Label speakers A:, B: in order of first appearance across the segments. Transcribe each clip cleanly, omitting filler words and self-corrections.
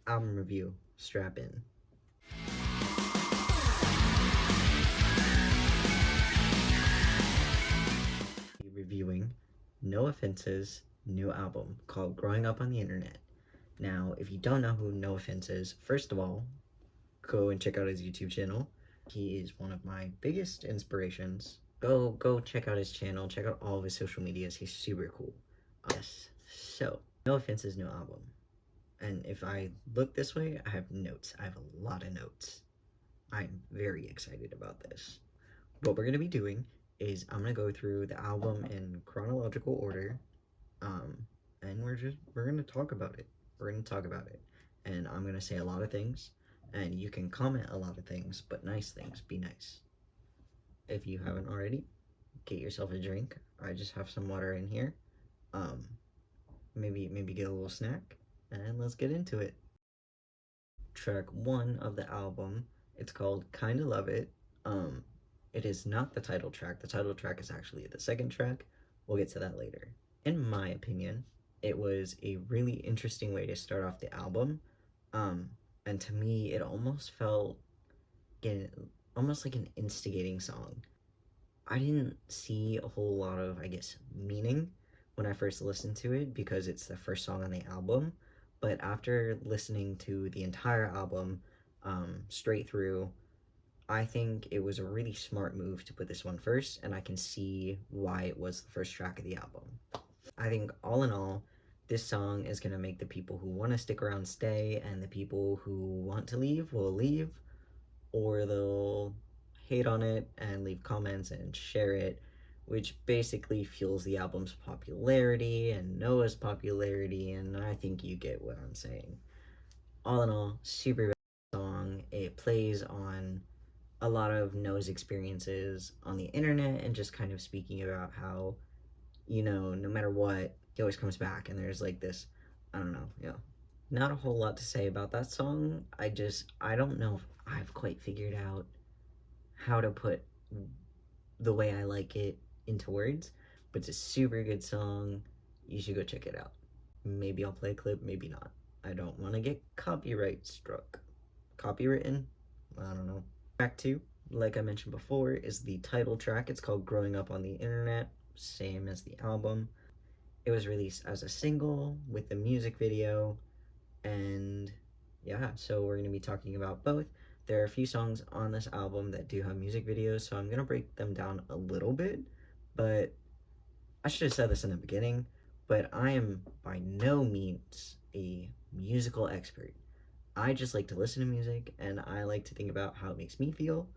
A: album review. Strap in. Reviewing Noahfinnce's new album called Growing Up on the Internet. Now, if you don't know who Noahfinnce is, first of all, go and check out his YouTube channel. He is one of my biggest inspirations. Go check out his channel, check out all of his social medias. He's super cool. Yes. So, Noahfinnce's new album. And if I look this way, I have notes. I have a lot of notes. I'm very excited about this. What we're going to be doing is I'm going to go through the album in chronological order, and we're going to talk about it. We're going to talk about it. And I'm going to say a lot of things, and you can comment a lot of things, but nice things. Be nice. If you haven't already, get yourself a drink. I just have some water in here. Maybe get a little snack, and let's get into it. Track 1 of the album, it's called Kinda Love It. It is not the title track. The title track is actually the second track. We'll get to that later. In my opinion, it was a really interesting way to start off the album. And to me, it almost felt almost like an instigating song. I didn't see a whole lot of, I guess, meaning when I first listened to it because it's the first song on the album. But after listening to the entire album straight through, I think it was a really smart move to put this one first, and I can see why it was the first track of the album. I think all in all, this song is going to make the people who want to stick around stay, and the people who want to leave will leave, or they'll hate on it and leave comments and share it, which basically fuels the album's popularity and Noah's popularity, and I think you get what I'm saying. All in all, super song. It plays on a lot of Noah's experiences on the internet and just kind of speaking about how, no matter what, he always comes back, and there's like this, I don't know, not a whole lot to say about that song. I don't know if I've quite figured out how to put the way I like it into words, but it's a super good song. You should go check it out. Maybe I'll play a clip, maybe not. I don't want to get copyright struck. Copywritten? I don't know. Track 2, like I mentioned before, is the title track. It's called Growing Up on the Internet, same as the album. It was released as a single with the music video, and yeah, so we're going to be talking about both. There are a few songs on this album that do have music videos, so I'm going to break them down a little bit, but I should have said this in the beginning, but I am by no means a musical expert. I just like to listen to music, and I like to think about how it makes me feel.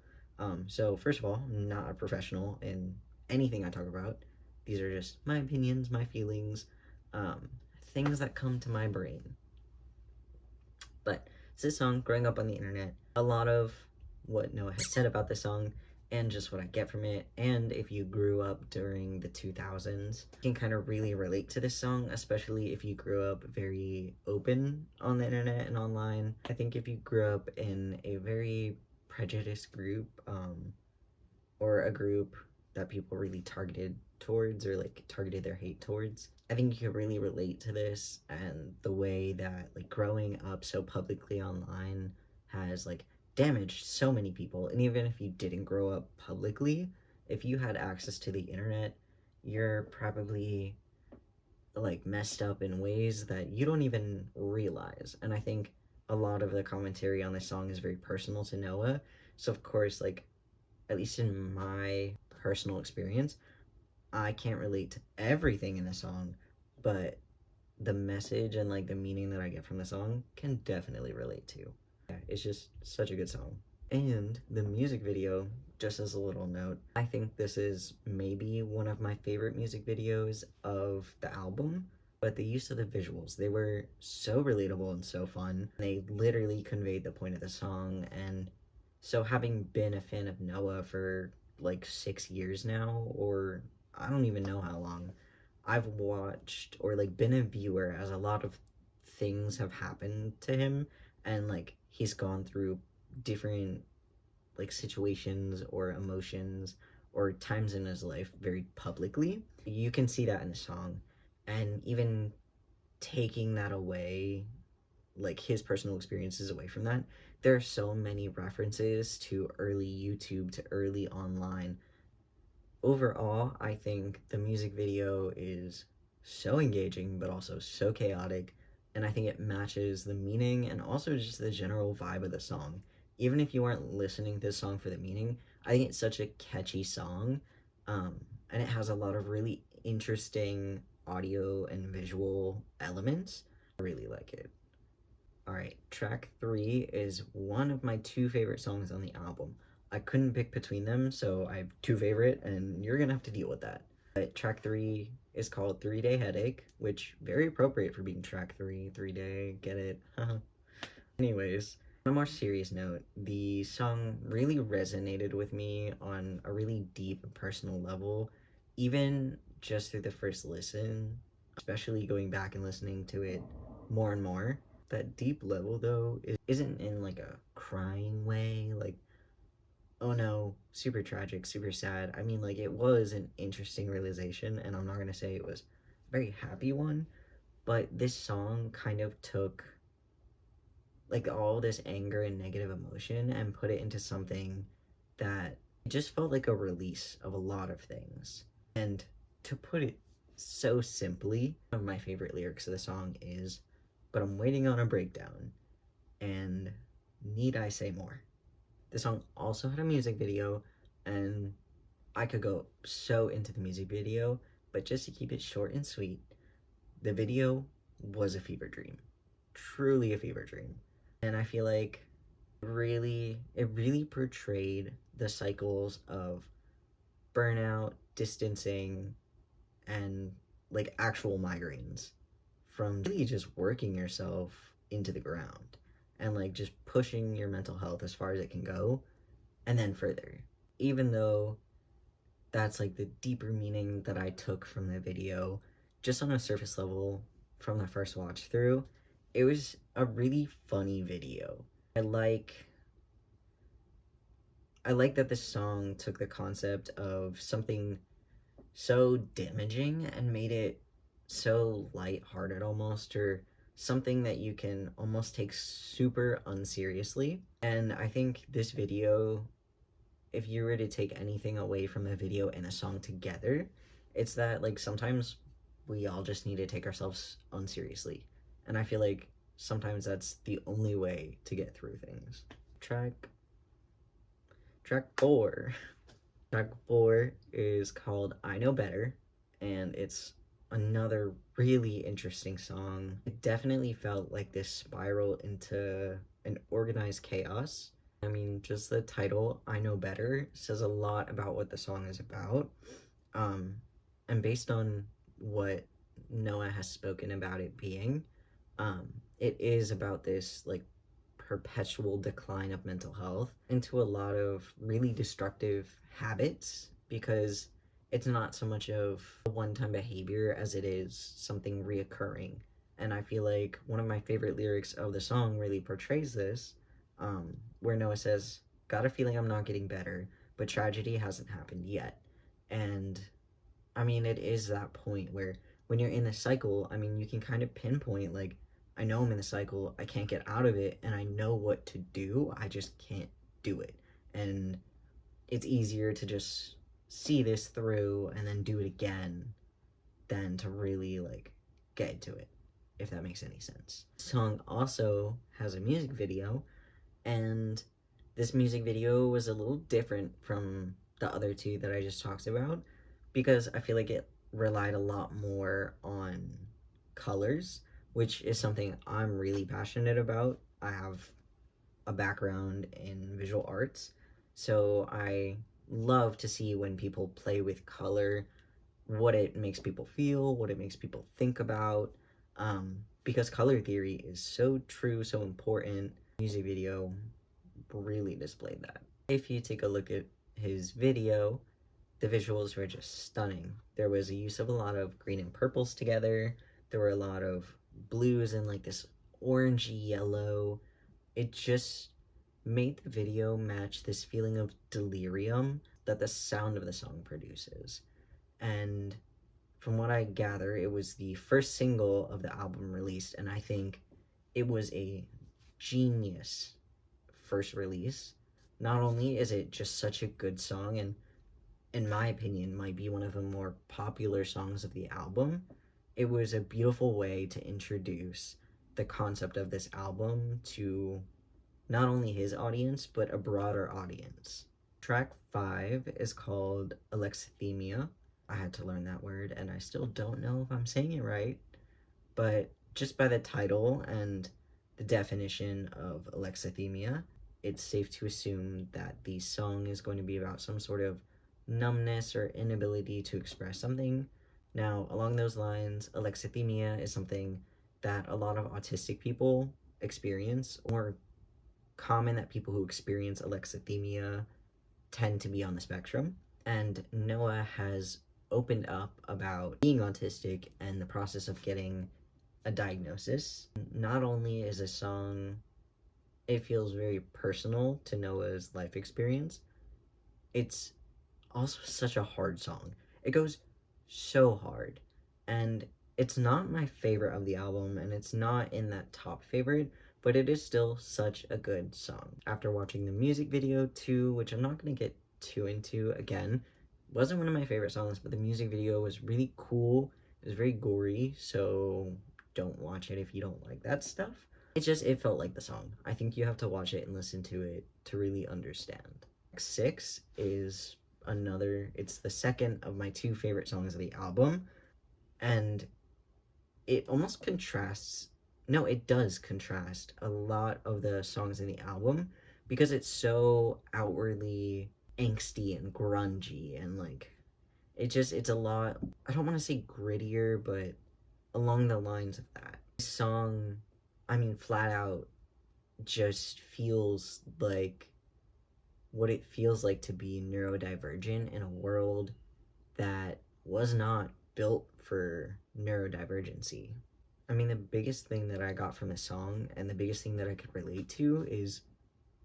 A: So first of all, I'm not a professional in anything I talk about. These are just my opinions, my feelings, things that come to my brain. But it's this song, Growing Up on the Internet. A lot of what Noah has said about this song and just what I get from it, and if you grew up during the 2000s, you can kind of really relate to this song, especially if you grew up very open on the internet and online. I think if you grew up in a very prejudiced group, or a group that people really targeted towards, or like targeted their hate towards, I think you could really relate to this, and the way that like growing up so publicly online has like damaged so many people. And even if you didn't grow up publicly, if you had access to the internet, you're probably like messed up in ways that you don't even realize. And I think a lot of the commentary on this song is very personal to Noah. So of course, like, at least in my personal experience, I can't relate to everything in the song, but the message and like the meaning that I get from the song can definitely relate to. Yeah, it's just such a good song. And the music video, just as a little note, I think this is maybe one of my favorite music videos of the album, but the use of the visuals, they were so relatable and so fun. They literally conveyed the point of the song, and so having been a fan of Noah for like 6 years now, or I don't even know how long, I've watched or like been a viewer as a lot of things have happened to him, and like he's gone through different like situations or emotions or times in his life very publicly. You can see that in the song, and even taking that away, like his personal experiences away from that. There are so many references to early YouTube, to early online. Overall, I think the music video is so engaging, but also so chaotic, and I think it matches the meaning and also just the general vibe of the song. Even if you aren't listening to the song for the meaning, I think it's such a catchy song, and it has a lot of really interesting audio and visual elements. I really like it. Alright, track 3 is one of my two favorite songs on the album. I couldn't pick between them, so I have two favorite, and you're gonna have to deal with that. But track 3 is called 3-Day Headache, which very appropriate for being track 3, 3-day, get it? Anyways, on a more serious note, the song really resonated with me on a really deep and personal level, even just through the first listen, especially going back and listening to it more and more. That deep level, though, isn't in like a crying way, like, oh no, super tragic, super sad. I mean, like, it was an interesting realization, and I'm not gonna say it was a very happy one, but this song kind of took like all this anger and negative emotion and put it into something that just felt like a release of a lot of things. And to put it so simply, one of my favorite lyrics of the song is, "But I'm waiting on a breakdown, and need I say more?" The song also had a music video, and I could go so into the music video, but just to keep it short and sweet, the video was a fever dream. Truly a fever dream. And I feel like it really portrayed the cycles of burnout, distancing, and like actual migraines from really just working yourself into the ground and like just pushing your mental health as far as it can go and then further. Even though that's like the deeper meaning that I took from the video, just on a surface level from the first watch through, it was a really funny video. I like that this song took the concept of something so damaging and made it so lighthearted almost, or something that you can almost take super unseriously. And I think this video, if you were to take anything away from the video and the song together, it's that like sometimes we all just need to take ourselves unseriously. And I feel like sometimes that's the only way to get through things. Track 4. Track 4 is called I Know Better, and it's another really interesting song. It definitely felt like this spiral into an organized chaos. I mean, just the title, I Know Better, says a lot about what the song is about. And based on what Noah has spoken about it being, it is about this like perpetual decline of mental health into a lot of really destructive habits, because it's not so much of a one-time behavior as it is something reoccurring. And I feel like one of my favorite lyrics of the song really portrays this, where Noah says, "Got a feeling I'm not getting better, but tragedy hasn't happened yet." And I mean, it is that point where when you're in the cycle, I mean, you can kind of pinpoint like, I know I'm in the cycle, I can't get out of it, and I know what to do, I just can't do it. And it's easier to just see this through and then do it again than to really like get into it, if that makes any sense. The song also has a music video, and this music video was a little different from the other two that I just talked about, because I feel like it relied a lot more on colors, which is something I'm really passionate about. I have a background in visual arts, so I love to see when people play with color, what it makes people feel, what it makes people think about, because color theory is so true, so important. Music video really displayed that. If you take a look at his video, the visuals were just stunning. There was a use of a lot of green and purples together. There were a lot of blues and like this orangey yellow. It just made the video match this feeling of delirium that the sound of the song produces. And from what I gather, it was the first single of the album released, and I think It was a genius first release. Not only is it just such a good song, and in my opinion, might be one of the more popular songs of the album, it was a beautiful way to introduce the concept of this album to not only his audience, but a broader audience. Track 5 is called Alexithymia. I had to learn that word, and I still don't know if I'm saying it right, but just by the title and the definition of alexithymia, it's safe to assume that the song is going to be about some sort of numbness or inability to express something. Now, along those lines, alexithymia is something that a lot of autistic people experience, or common that people who experience alexithymia tend to be on the spectrum. And Noah has opened up about being autistic and the process of getting a diagnosis. Not only is a song, it feels very personal to Noah's life experience, it's also such a hard song. It goes so hard. And it's not my favorite of the album, and it's not in that top favorite, but it is still such a good song. After watching the music video too, which I'm not going to get too into again, wasn't one of my favorite songs, but the music video was really cool. It was very gory, so don't watch it if you don't like that stuff. It felt like the song. I think you have to watch it and listen to it to really understand. 6 is it's the second of my two favorite songs of the album, and it almost contrasts, no, it does contrast a lot of the songs in the album because it's so outwardly angsty and grungy, and like it's a lot, I don't want to say grittier, but along the lines of that. This song, I mean, flat out just feels like what it feels like to be neurodivergent in a world that was not built for neurodivergency. I mean, the biggest thing that I got from the song, and the biggest thing that I could relate to, is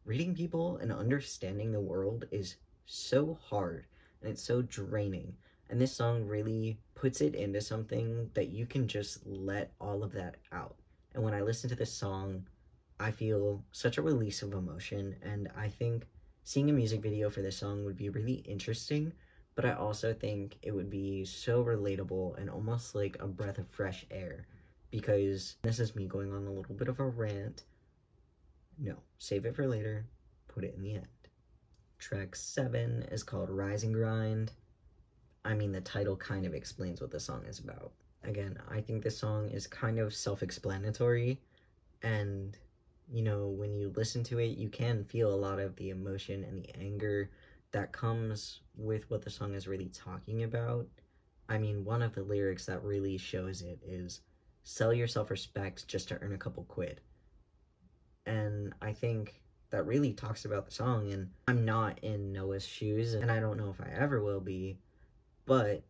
A: reading people and understanding the world is so hard and it's so draining. And this song really puts it into something that you can just let all of that out. And when I listen to this song, I feel such a release of emotion, and I think seeing a music video for this song would be really interesting, but I also think it would be so relatable and almost like a breath of fresh air, because this is me going on a little bit of a rant. No, save it for later, put it in the end. Track 7 is called Rise and Grind. I mean, the title kind of explains what the song is about. Again, I think this song is kind of self-explanatory, and you know, when you listen to it, you can feel a lot of the emotion and the anger that comes with what the song is really talking about. I mean, one of the lyrics that really shows it is, sell your self-respect just to earn a couple quid. And I think that really talks about the song, and I'm not in Noah's shoes, and I don't know if I ever will be, but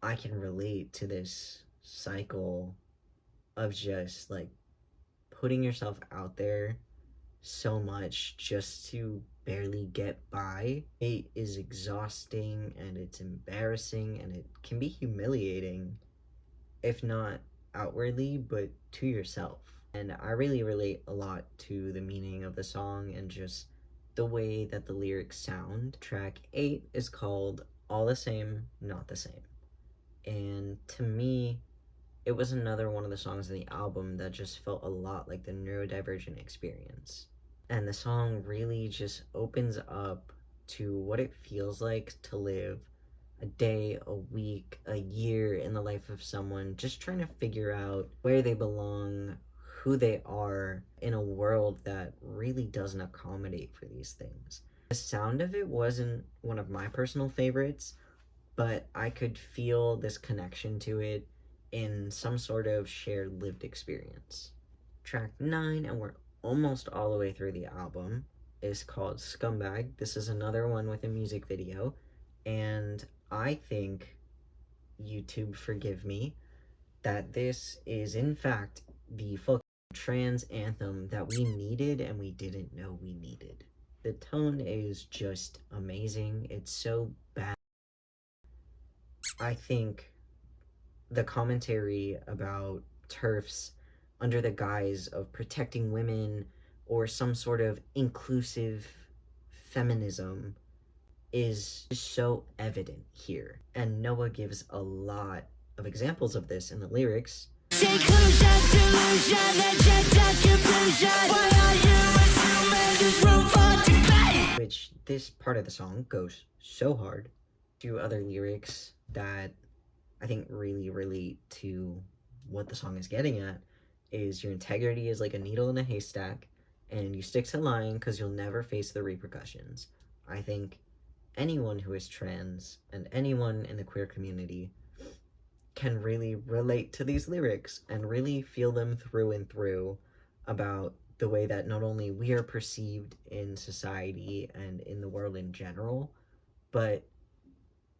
A: I can relate to this cycle of just like putting yourself out there so much just to barely get by. It is exhausting, and it's embarrassing, and it can be humiliating, if not outwardly, but to yourself. And I really relate a lot to the meaning of the song and just the way that the lyrics sound. Track 8 is called All the Same, Not the Same. And to me, it was another one of the songs in the album that just felt a lot like the neurodivergent experience. And the song really just opens up to what it feels like to live a day, a week, a year in the life of someone just trying to figure out where they belong, who they are in a world that really doesn't accommodate for these things. The sound of it wasn't one of my personal favorites, but I could feel this connection to it in some sort of shared lived experience. Track 9, and we're almost all the way through the album, is called Scumbag. This is another one with a music video, and I think, YouTube forgive me, that this is in fact the fucking trans anthem that we needed and we didn't know we needed. The tone is just amazing. It's so bad. I think the commentary about TERFs under the guise of protecting women or some sort of inclusive feminism is so evident here. And Noah gives a lot of examples of this in the lyrics. Which this part of the song goes so hard. To other lyrics that I think really relate to what the song is getting at is your integrity is like a needle in a haystack, and you stick to lying because you'll never face the repercussions. I think anyone who is trans and anyone in the queer community can really relate to these lyrics and really feel them through and through about the way that not only we are perceived in society and in the world in general, but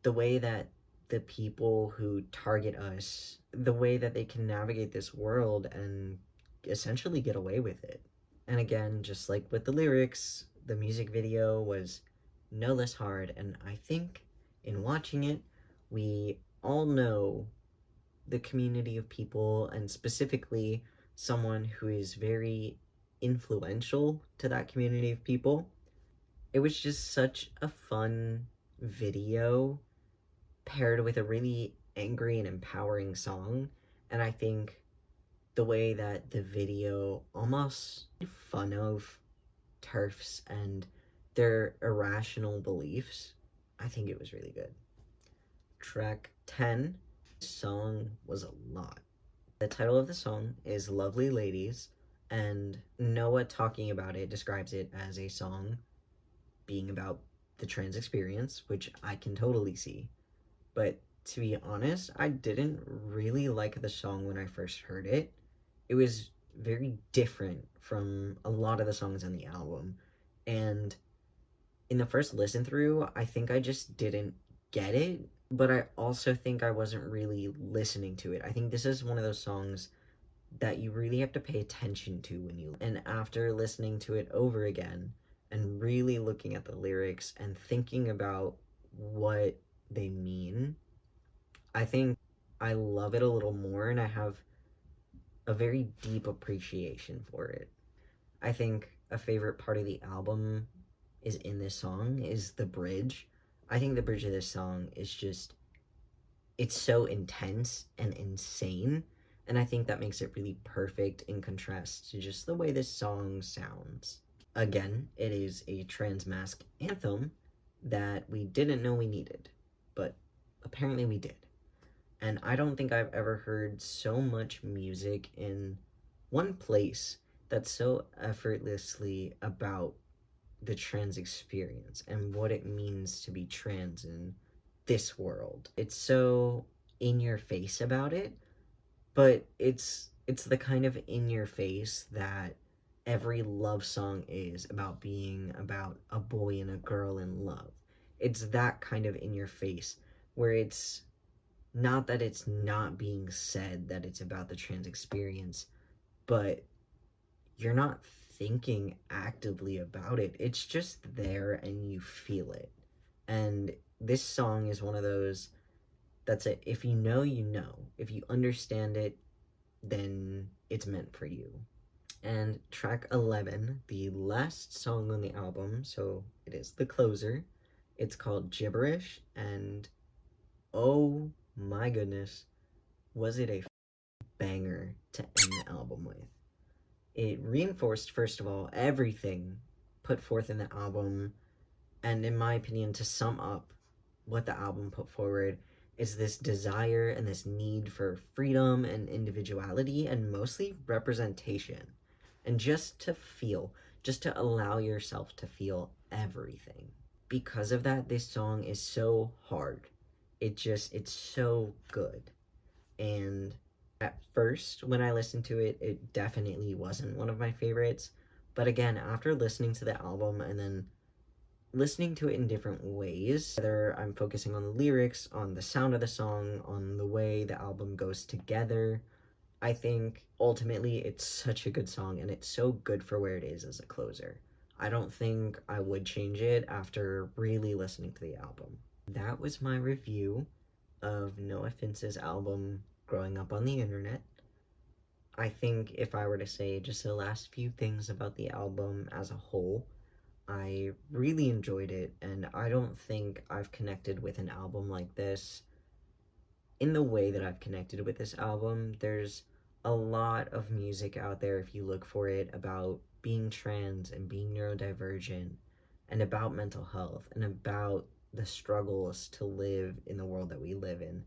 A: the way that the people who target us, the way that they can navigate this world and essentially get away with it. And again, just like with the lyrics, the music video was no less hard, and I think in watching it, we all know the community of people, and specifically someone who is very influential to that community of people. It was just such a fun video paired with a really angry and empowering song, and I think the way that the video almost made fun of TERFs and their irrational beliefs, I think it was really good. Track 10, song was a lot. The title of the song is Lovely Ladies, and Noah talking about it describes it as a song being about the trans experience, which I can totally see. But to be honest, I didn't really like the song when I first heard it. It was very different from a lot of the songs on the album, and in the first listen through, I think I just didn't get it, but I also think I wasn't really listening to it. I think this is one of those songs that you really have to pay attention to when you, and after listening to it over again and really looking at the lyrics and thinking about what they mean, I think I love it a little more, and I have a very deep appreciation for it. I think a favorite part of the album is in this song is the bridge. I think the bridge of this song is just, it's so intense and insane, and I think that makes it really perfect in contrast to just the way this song sounds. Again, it is a trans mask anthem that we didn't know we needed, but apparently we did. And I don't think I've ever heard so much music in one place that's so effortlessly about the trans experience and what it means to be trans in this world. It's so in your face about it, but it's the kind of in your face that every love song is about, being about a boy and a girl in love. It's that kind of in your face where it's not that it's not being said that it's about the trans experience, but you're not thinking actively about it. It's just there and you feel it. And this song is one of those that's it. If you know, you know. If you understand it, then it's meant for you. And track 11, the last song on the album, so it is the closer. It's called Gibberish, and oh my goodness, was it a banger to end the album with. It reinforced, first of all, everything put forth in the album, and in my opinion, to sum up what the album put forward is this desire and this need for freedom and individuality, and mostly representation, and just to feel, just to allow yourself to feel everything. Because of that, this song is so hard. It's so good. And at first, when I listened to it, it definitely wasn't one of my favorites. But again, after listening to the album and then listening to it in different ways, whether I'm focusing on the lyrics, on the sound of the song, on the way the album goes together, I think ultimately it's such a good song, and it's so good for where it is as a closer. I don't think I would change it after really listening to the album. That was my review of Noahfinnce's album, Growing Up on the Internet. I think if I were to say just the last few things about the album as a whole, I really enjoyed it, and I don't think I've connected with an album like this in the way that I've connected with this album. There's a lot of music out there, if you look for it, about being trans and being neurodivergent, and about mental health, and about the struggles to live in the world that we live in.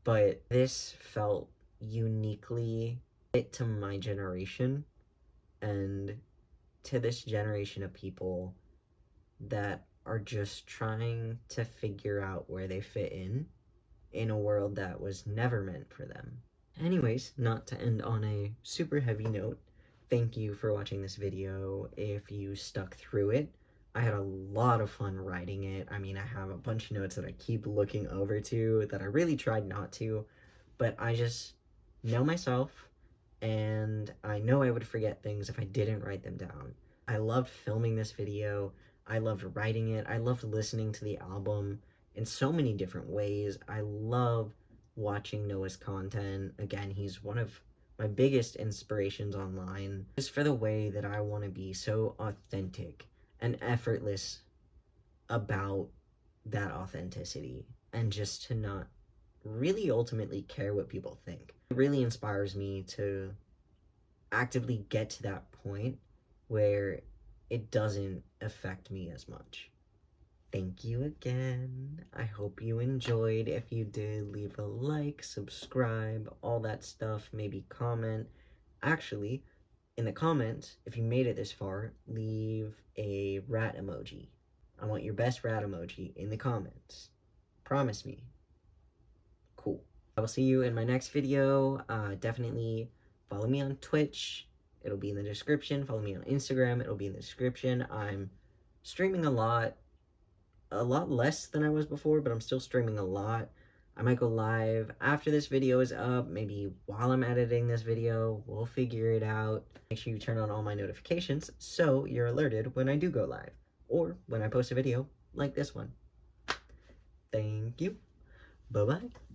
A: But this felt uniquely fit to my generation and to this generation of people that are just trying to figure out where they fit in a world that was never meant for them. Anyways, not to end on a super heavy note, thank you for watching this video. If you stuck through it, I had a lot of fun writing it. I mean, I have a bunch of notes that I keep looking over to that I really tried not to, but I just know myself, and I know I would forget things if I didn't write them down. I loved filming this video, I loved writing it, I loved listening to the album in so many different ways. I love watching Noah's content. Again, he's one of my biggest inspirations online, just for the way that I want to be so authentic and effortless about that authenticity, and just to not really ultimately care what people think. It really inspires me to actively get to that point where it doesn't affect me as much. Thank you again. I hope you enjoyed. If you did, leave a like, subscribe, all that stuff, maybe comment. Actually, in the comments, if you made it this far, leave a rat emoji. I want your best rat emoji in the comments. Promise me. Cool. I will see you in my next video. Definitely follow me on Twitch. It'll be in the description. Follow me on Instagram. It'll be in the description. I'm streaming a lot less than I was before, but I'm still streaming a lot. I might go live after this video is up, maybe while I'm editing this video. We'll figure it out. Make sure you turn on all my notifications so you're alerted when I do go live, or when I post a video like this one. Thank you. Bye-bye.